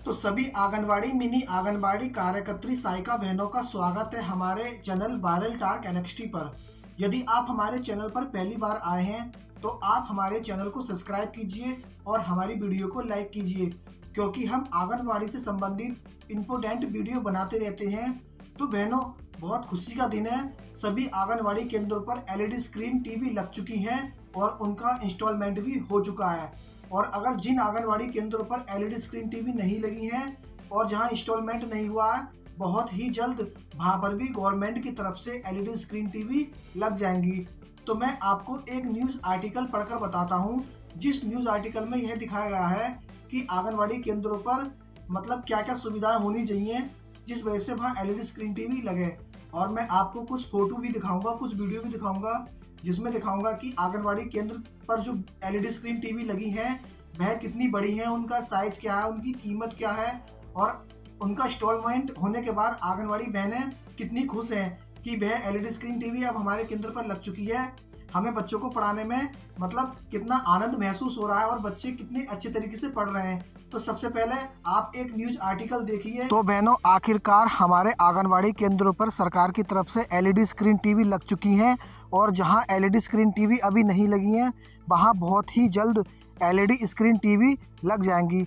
तो सभी आंगनवाड़ी मिनी आंगनवाड़ी कार्यकर्त्री सहायिका बहनों का स्वागत है हमारे चैनल वायरल टॉक NXT पर। यदि आप हमारे चैनल पर पहली बार आए हैं तो आप हमारे चैनल को सब्सक्राइब कीजिए और हमारी वीडियो को लाइक कीजिए, क्योंकि हम आंगनवाड़ी से संबंधित इम्पोर्टेंट वीडियो बनाते रहते हैं। तो बहनों, बहुत खुशी का दिन है। सभी आंगनवाड़ी केंद्रों पर LED स्क्रीन टीवी लग चुकी हैं और उनका इंस्टॉलमेंट भी हो चुका है। और अगर जिन आंगनवाड़ी केंद्रों पर LED स्क्रीन टीवी नहीं लगी हैं और जहां इंस्टॉलमेंट नहीं हुआ है, बहुत ही जल्द वहां पर भी गवर्नमेंट की तरफ से LED स्क्रीन टीवी लग जाएंगी। तो मैं आपको एक न्यूज़ आर्टिकल पढ़कर बताता हूं, जिस न्यूज़ आर्टिकल में यह दिखाया गया है कि आंगनवाड़ी केंद्रों पर मतलब क्या क्या सुविधाएं होनी चाहिए जिस वजह से वहाँ LED स्क्रीन टीवी लगे। और मैं आपको कुछ फोटो भी दिखाऊंगा, कुछ वीडियो भी दिखाऊंगा, जिसमें दिखाऊंगा कि आंगनवाड़ी केंद्र पर जो LED स्क्रीन टीवी लगी हैं वह कितनी बड़ी है, उनका साइज क्या है, उनकी कीमत क्या है और उनका इंस्टॉलमेंट होने के बाद आंगनवाड़ी बहनें कितनी खुश हैं कि वह LED स्क्रीन टीवी अब हमारे केंद्र पर लग चुकी है। हमें बच्चों को पढ़ाने में मतलब कितना आनंद महसूस हो रहा है और बच्चे कितने अच्छे तरीके से पढ़ रहे हैं। तो सबसे पहले आप एक न्यूज़ आर्टिकल देखिए। तो बहनों, आखिरकार हमारे आंगनवाड़ी केंद्रों पर सरकार की तरफ से LED स्क्रीन टीवी लग चुकी हैं और जहां LED स्क्रीन टीवी अभी नहीं लगी हैं वहां बहुत ही जल्द LED स्क्रीन टीवी लग जाएंगी।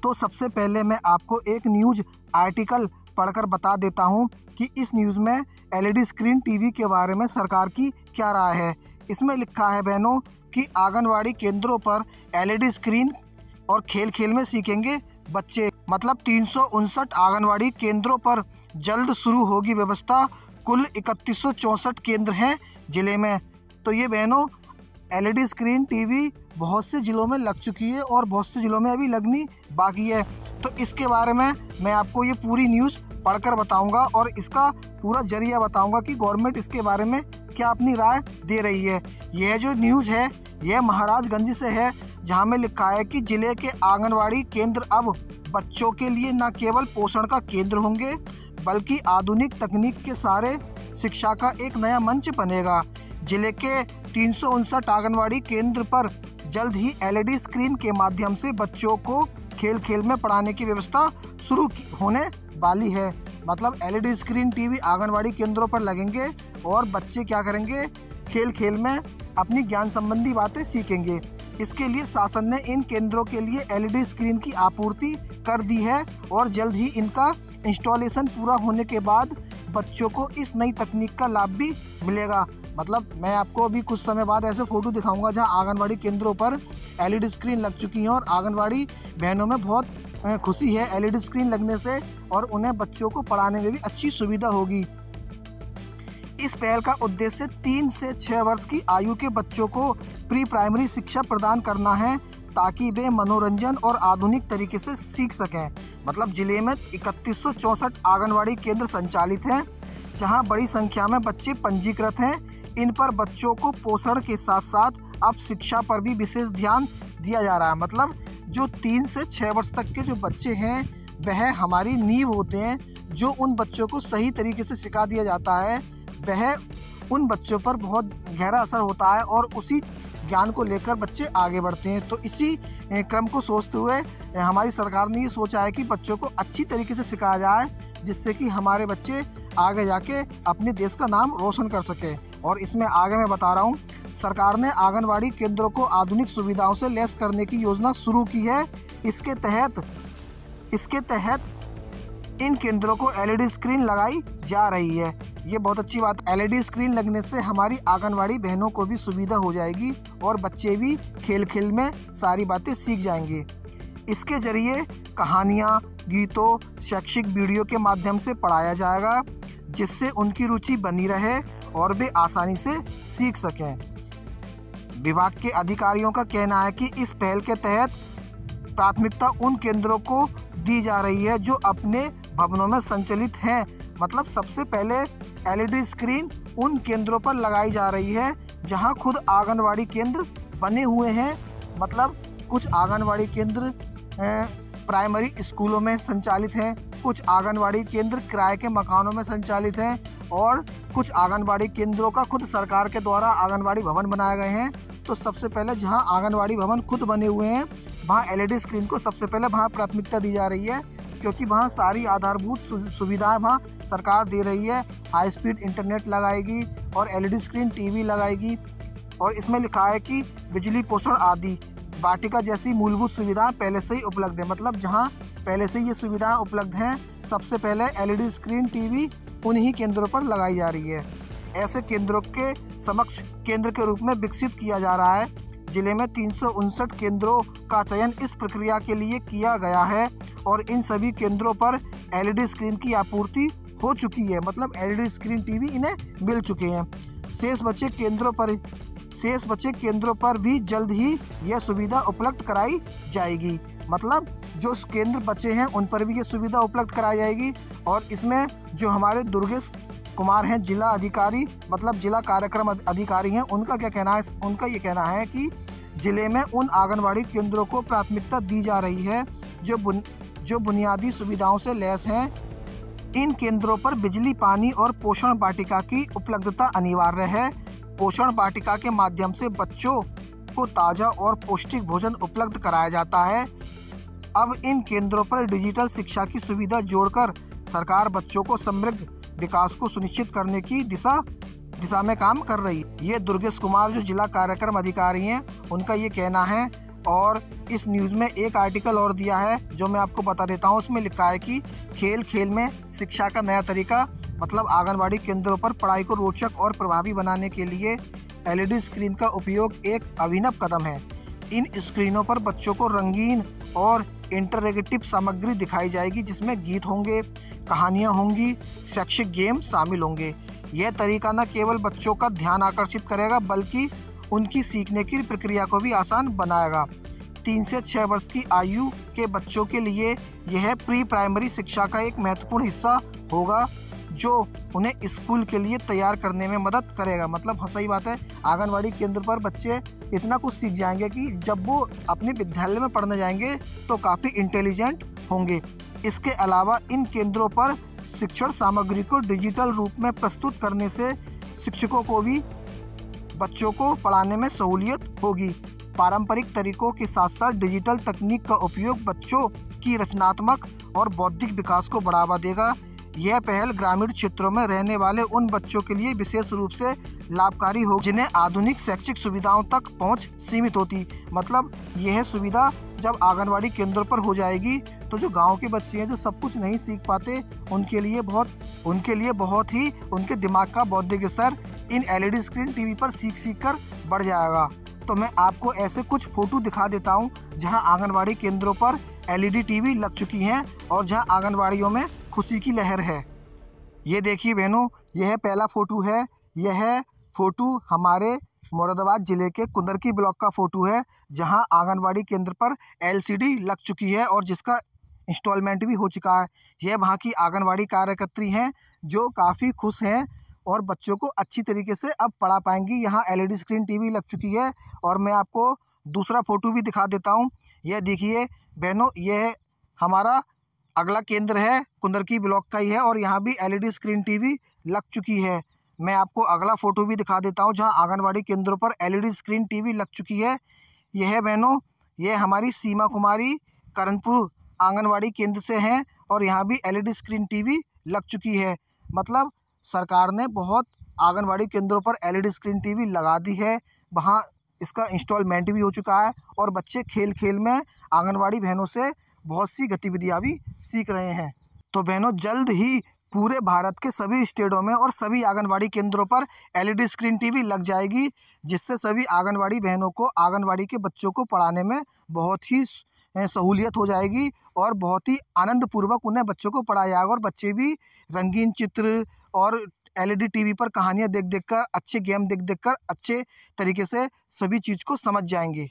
तो सबसे पहले मैं आपको एक न्यूज़ आर्टिकल पढ़कर बता देता हूं कि इस न्यूज़ में LED स्क्रीन टीवी के बारे में सरकार की क्या राय है। इसमें लिखा है बहनों कि आंगनवाड़ी केंद्रों पर LED स्क्रीन और खेल खेल में सीखेंगे बच्चे। मतलब 359 आंगनवाड़ी केंद्रों पर जल्द शुरू होगी व्यवस्था। कुल 3164 केंद्र हैं ज़िले में। तो ये बहनों, LED स्क्रीन टीवी बहुत से ज़िलों में लग चुकी है और बहुत से ज़िलों में अभी लगनी बाकी है। तो इसके बारे में मैं आपको ये पूरी न्यूज़ पढ़कर बताऊंगा और इसका पूरा जरिया बताऊंगा कि गवर्नमेंट इसके बारे में क्या अपनी राय दे रही है। यह जो न्यूज़ है यह महाराजगंज से है, जहां में लिखा है कि जिले के आंगनवाड़ी केंद्र अब बच्चों के लिए न केवल पोषण का केंद्र होंगे बल्कि आधुनिक तकनीक के सारे शिक्षा का एक नया मंच बनेगा। जिले के 359 आंगनवाड़ी केंद्र पर जल्द ही LED स्क्रीन के माध्यम से बच्चों को खेल खेल में पढ़ाने की व्यवस्था शुरू होने वाली है। मतलब LED स्क्रीन टीवी आंगनवाड़ी केंद्रों पर लगेंगे और बच्चे क्या करेंगे, खेल खेल में अपनी ज्ञान संबंधी बातें सीखेंगे। इसके लिए शासन ने इन केंद्रों के लिए LED स्क्रीन की आपूर्ति कर दी है और जल्द ही इनका इंस्टॉलेशन पूरा होने के बाद बच्चों को इस नई तकनीक का लाभ भी मिलेगा। मतलब मैं आपको अभी कुछ समय बाद ऐसे फ़ोटो दिखाऊंगा जहां आंगनवाड़ी केंद्रों पर LED स्क्रीन लग चुकी हैं और आंगनवाड़ी बहनों में बहुत खुशी है LED स्क्रीन लगने से और उन्हें बच्चों को पढ़ाने में भी अच्छी सुविधा होगी। इस पहल का उद्देश्य 3 से 6 वर्ष की आयु के बच्चों को प्री प्राइमरी शिक्षा प्रदान करना है ताकि वे मनोरंजन और आधुनिक तरीके से सीख सकें। मतलब जिले में 3164 आंगनवाड़ी केंद्र संचालित हैं, जहां बड़ी संख्या में बच्चे पंजीकृत हैं। इन पर बच्चों को पोषण के साथ साथ अब शिक्षा पर भी विशेष ध्यान दिया जा रहा है। मतलब जो 3 से 6 वर्ष तक के जो बच्चे हैं वह हमारी नींव होते हैं। जो उन बच्चों को सही तरीके से सिखा दिया जाता है वह उन बच्चों पर बहुत गहरा असर होता है और उसी ज्ञान को लेकर बच्चे आगे बढ़ते हैं। तो इसी क्रम को सोचते हुए हमारी सरकार ने ये सोचा है कि बच्चों को अच्छी तरीके से सिखाया जाए, जिससे कि हमारे बच्चे आगे जाके अपने देश का नाम रोशन कर सके। और इसमें आगे मैं बता रहा हूँ, सरकार ने आंगनवाड़ी केंद्रों को आधुनिक सुविधाओं से लैस करने की योजना शुरू की है। इसके तहत इन केंद्रों को LED स्क्रीन लगाई जा रही है। ये बहुत अच्छी बात। LED स्क्रीन लगने से हमारी आंगनवाड़ी बहनों को भी सुविधा हो जाएगी और बच्चे भी खेल खेल में सारी बातें सीख जाएंगे। इसके जरिए कहानियाँ, गीतों, शैक्षिक वीडियो के माध्यम से पढ़ाया जाएगा, जिससे उनकी रुचि बनी रहे और वे आसानी से सीख सकें। विभाग के अधिकारियों का कहना है कि इस पहल के तहत प्राथमिकता उन केंद्रों को दी जा रही है जो अपने भवनों में संचालित हैं। मतलब सबसे पहले LED स्क्रीन उन केंद्रों पर लगाई जा रही है जहां खुद आंगनवाड़ी केंद्र बने हुए हैं। मतलब कुछ आंगनवाड़ी केंद्र प्राइमरी स्कूलों में संचालित हैं, कुछ आंगनवाड़ी केंद्र किराए के मकानों में संचालित हैं और कुछ आंगनवाड़ी केंद्रों का खुद सरकार के द्वारा आंगनवाड़ी भवन बनाए गए हैं। तो सबसे पहले जहां आंगनवाड़ी भवन खुद बने हुए हैं वहाँ एलईडी स्क्रीन को सबसे पहले वहाँ प्राथमिकता दी जा रही है, क्योंकि वहाँ सारी आधारभूत सुविधाएं वहाँ सरकार दे रही है। हाई स्पीड इंटरनेट लगाएगी और एलईडी स्क्रीन टीवी लगाएगी। और इसमें लिखा है कि बिजली, पोषण आदि वाटिका जैसी मूलभूत सुविधाएं पहले से ही उपलब्ध है। मतलब जहां पहले से ये सुविधाएं उपलब्ध हैं, सबसे पहले एलईडी स्क्रीन टीवी उन्हीं केंद्रों पर लगाई जा रही है। ऐसे केंद्रों के समक्ष केंद्र के रूप में विकसित किया जा रहा है। जिले में 359 केंद्रों का चयन इस प्रक्रिया के लिए किया गया है और इन सभी केंद्रों पर एलईडी स्क्रीन की आपूर्ति हो चुकी है। मतलब एलईडी स्क्रीन टीवी इन्हें मिल चुके हैं। शेष बचे केंद्रों पर भी जल्द ही यह सुविधा उपलब्ध कराई जाएगी। मतलब जो केंद्र बचे हैं उन पर भी ये सुविधा उपलब्ध कराई जाएगी। और इसमें जो हमारे दुर्गेश कुमार हैं, जिला अधिकारी, मतलब जिला कार्यक्रम अधिकारी हैं, उनका क्या कहना है? उनका ये कहना है कि जिले में उन आंगनबाड़ी केंद्रों को प्राथमिकता दी जा रही है जो बुनियादी सुविधाओं से लैस हैं। इन केंद्रों पर बिजली, पानी और पोषण वाटिका की उपलब्धता अनिवार्य है। पोषण वाटिका के माध्यम से बच्चों को ताज़ा और पौष्टिक भोजन उपलब्ध कराया जाता है। अब इन केंद्रों पर डिजिटल शिक्षा की सुविधा जोड़कर सरकार बच्चों को समृद्ध विकास को सुनिश्चित करने की दिशा में काम कर रही है। ये दुर्गेश कुमार जो जिला कार्यक्रम अधिकारी हैं, उनका ये कहना है। और इस न्यूज़ में एक आर्टिकल और दिया है जो मैं आपको बता देता हूँ। उसमें लिखा है कि खेल खेल में शिक्षा का नया तरीका। मतलब आंगनबाड़ी केंद्रों पर पढ़ाई को रोचक और प्रभावी बनाने के लिए एलईडी स्क्रीन का उपयोग एक अभिनव कदम है। इन स्क्रीनों पर बच्चों को रंगीन और इंटरैक्टिव सामग्री दिखाई जाएगी, जिसमें गीत होंगे, कहानियाँ होंगी, शैक्षिक गेम शामिल होंगे। यह तरीका न केवल बच्चों का ध्यान आकर्षित करेगा बल्कि उनकी सीखने की प्रक्रिया को भी आसान बनाएगा। 3 से 6 वर्ष की आयु के बच्चों के लिए यह प्री प्राइमरी शिक्षा का एक महत्वपूर्ण हिस्सा होगा, जो उन्हें स्कूल के लिए तैयार करने में मदद करेगा। मतलब सही बात है, आंगनबाड़ी केंद्र पर बच्चे इतना कुछ सीख जाएंगे कि जब वो अपने विद्यालय में पढ़ने जाएंगे तो काफ़ी इंटेलिजेंट होंगे। इसके अलावा इन केंद्रों पर शिक्षण सामग्री को डिजिटल रूप में प्रस्तुत करने से शिक्षकों को भी बच्चों को पढ़ाने में सहूलियत होगी। पारंपरिक तरीकों के साथ साथ डिजिटल तकनीक का उपयोग बच्चों की रचनात्मक और बौद्धिक विकास को बढ़ावा देगा। यह पहल ग्रामीण क्षेत्रों में रहने वाले उन बच्चों के लिए विशेष रूप से लाभकारी हो जिन्हें आधुनिक शैक्षिक सुविधाओं तक पहुंच सीमित होती। मतलब यह सुविधा जब आंगनबाड़ी केंद्रों पर हो जाएगी तो जो गांव के बच्चे हैं, जो सब कुछ नहीं सीख पाते, उनके लिए बहुत ही उनके दिमाग का बौद्धिक स्तर इन एलईडी स्क्रीन टीवी पर सीख कर बढ़ जाएगा। तो मैं आपको ऐसे कुछ फोटो दिखा देता हूं जहां आंगनबाड़ी केंद्रों पर एलईडी टीवी लग चुकी हैं और जहां आंगनबाड़ियों में खुशी की लहर है। ये देखिए बहनों, यह पहला फोटो है। यह फोटो हमारे मुरादाबाद जिले के कुंदरकी ब्लॉक का फोटो है, जहां आंगनबाड़ी केंद्र पर एलसीडी लग चुकी है और जिसका इंस्टॉलमेंट भी हो चुका है। यह वहां की आंगनबाड़ी कार्यकर्त्री हैं जो काफ़ी खुश हैं और बच्चों को अच्छी तरीके से अब पढ़ा पाएंगी। यहाँ एलईडी स्क्रीन टीवी लग चुकी है। और मैं आपको दूसरा फोटो भी दिखा देता हूँ। यह देखिए बहनों, यह हमारा अगला केंद्र है, कुंदरकी ब्लॉक का ही है और यहाँ भी एलईडी स्क्रीन टीवी लग चुकी है। मैं आपको अगला फ़ोटो भी दिखा देता हूँ जहाँ आंगनबाड़ी केंद्रों पर एलईडी स्क्रीन टीवी लग चुकी है। यह बहनों, यह हमारी सीमा कुमारी करनपुर आंगनबाड़ी केंद्र से हैं और यहाँ भी एलईडी स्क्रीन टीवी लग चुकी है। मतलब सरकार ने बहुत आंगनबाड़ी केंद्रों पर एलईडी स्क्रीन टीवी लगा दी है। वहाँ इसका इंस्टॉलमेंट भी हो चुका है और बच्चे खेल खेल में आंगनबाड़ी बहनों से बहुत सी गतिविधियाँ भी सीख रहे हैं। तो बहनों, जल्द ही पूरे भारत के सभी स्टेटों में और सभी आंगनबाड़ी केंद्रों पर एलईडी स्क्रीन टीवी लग जाएगी, जिससे सभी आंगनबाड़ी बहनों को आंगनबाड़ी के बच्चों को पढ़ाने में बहुत ही सहूलियत हो जाएगी और बहुत ही आनंदपूर्वक उन्हें बच्चों को पढ़ाया जाएगा। और बच्चे भी रंगीन चित्र और एलईडी टीवी पर कहानियाँ देख कर, अच्छे गेम देख कर अच्छे तरीके से सभी चीज़ को समझ जाएंगे।